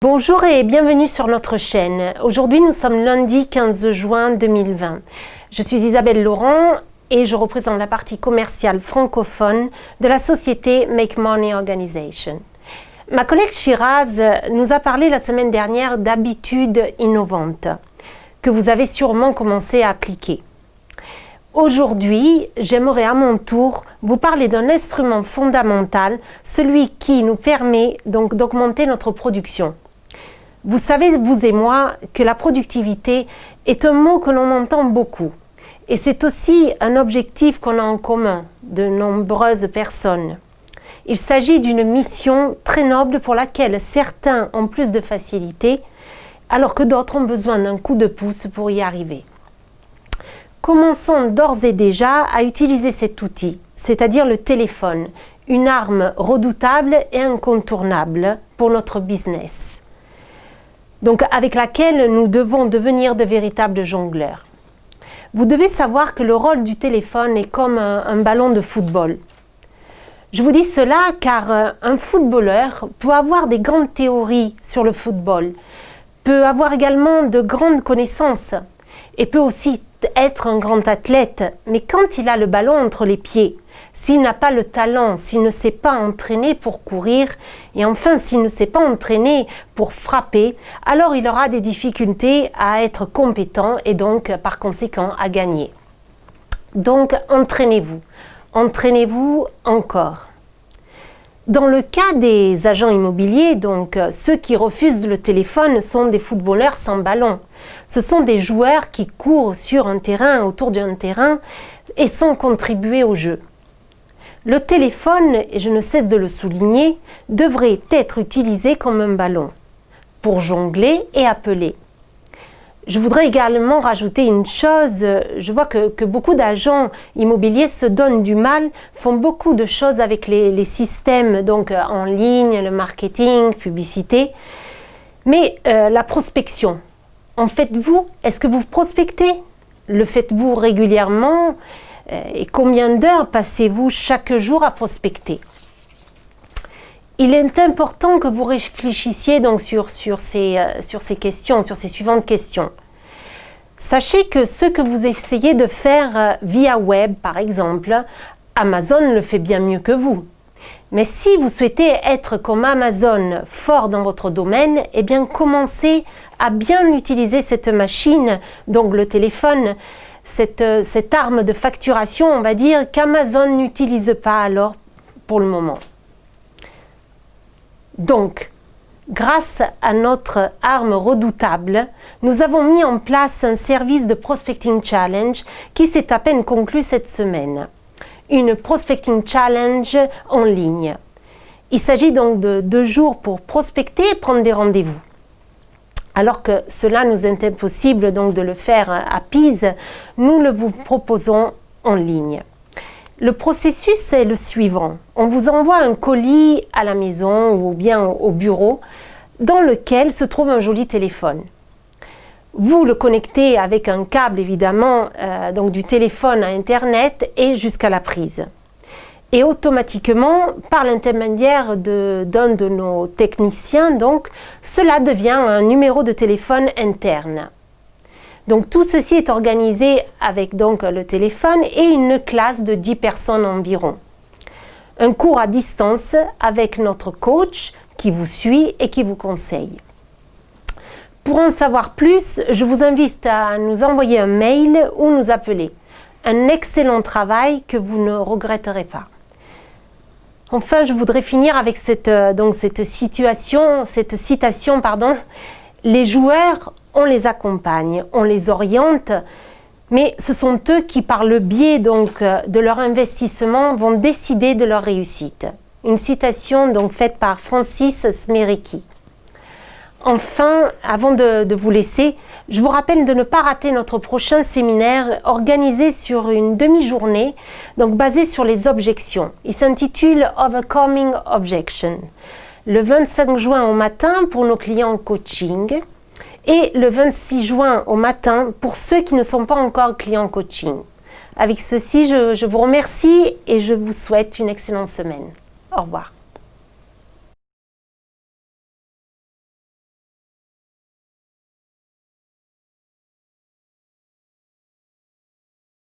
Bonjour et bienvenue sur notre chaîne. Aujourd'hui, nous sommes lundi 15 juin 2020. Je suis Isabelle Laurent et je représente la partie commerciale francophone de la société Make Money Organization. Ma collègue Shiraz nous a parlé la semaine dernière d'habitudes innovantes que vous avez sûrement commencé à appliquer. Aujourd'hui, j'aimerais à mon tour vous parler d'un instrument fondamental, celui qui nous permet donc d'augmenter notre production. Vous savez, vous et moi, que la productivité est un mot que l'on entend beaucoup. Et c'est aussi un objectif qu'on a en commun de nombreuses personnes. Il s'agit d'une mission très noble pour laquelle certains ont plus de facilité, alors que d'autres ont besoin d'un coup de pouce pour y arriver. Commençons d'ores et déjà à utiliser cet outil, c'est-à-dire le téléphone, une arme redoutable et incontournable pour notre business. Donc avec laquelle nous devons devenir de véritables jongleurs. Vous devez savoir que le rôle du téléphone est comme un ballon de football. Je vous dis cela car un footballeur peut avoir des grandes théories sur le football, peut avoir également de grandes connaissances et peut aussi être un grand athlète, mais quand il a le ballon entre les pieds, s'il n'a pas le talent, s'il ne s'est pas entraîné pour courir, et enfin s'il ne s'est pas entraîné pour frapper, alors il aura des difficultés à être compétent et donc par conséquent à gagner. Donc entraînez-vous encore. Dans le cas des agents immobiliers, donc ceux qui refusent le téléphone sont des footballeurs sans ballon. Ce sont des joueurs qui courent sur un terrain, autour d'un terrain, et sans contribuer au jeu. Le téléphone, et je ne cesse de le souligner, devrait être utilisé comme un ballon, pour jongler et appeler. Je voudrais également rajouter une chose, je vois que beaucoup d'agents immobiliers se donnent du mal, font beaucoup de choses avec les systèmes donc en ligne, le marketing, publicité, mais la prospection, en faites-vous? Est-ce que vous prospectez? Le faites-vous régulièrement? Et combien d'heures passez-vous chaque jour à prospecter? Il est important que vous réfléchissiez donc sur ces questions, sur ces suivantes questions. Sachez que ce que vous essayez de faire via web, par exemple, Amazon le fait bien mieux que vous. Mais si vous souhaitez être comme Amazon, fort dans votre domaine, eh bien commencez à bien utiliser cette machine, donc le téléphone, cette arme de facturation, on va dire, qu'Amazon n'utilise pas alors pour le moment. Donc, grâce à notre arme redoutable, nous avons mis en place un service de Prospecting Challenge qui s'est à peine conclu cette semaine. Une Prospecting Challenge en ligne. Il s'agit donc de 2 jours pour prospecter et prendre des rendez-vous. Alors que cela nous est impossible donc de le faire à Pise, nous le vous proposons en ligne. Le processus est le suivant. On vous envoie un colis à la maison ou bien au bureau dans lequel se trouve un joli téléphone. Vous le connectez avec un câble évidemment donc du téléphone à Internet et jusqu'à la prise. Et automatiquement, par l'intermédiaire d'un de nos techniciens, donc, cela devient un numéro de téléphone interne. Donc tout ceci est organisé avec donc le téléphone et une classe de 10 personnes environ. Un cours à distance avec notre coach qui vous suit et qui vous conseille. Pour en savoir plus, je vous invite à nous envoyer un mail ou nous appeler. Un excellent travail que vous ne regretterez pas. Enfin, je voudrais finir avec cette citation, les joueurs, on les accompagne, on les oriente, mais ce sont eux qui, par le biais donc de leur investissement, vont décider de leur réussite. Une citation donc faite par Francis Smerecki. Enfin, avant de vous laisser, je vous rappelle de ne pas rater notre prochain séminaire organisé sur une demi-journée, donc basé sur les objections. Il s'intitule Overcoming Objection. Le 25 juin au matin pour nos clients coaching et le 26 juin au matin pour ceux qui ne sont pas encore clients coaching. Avec ceci, je vous remercie et je vous souhaite une excellente semaine. Au revoir.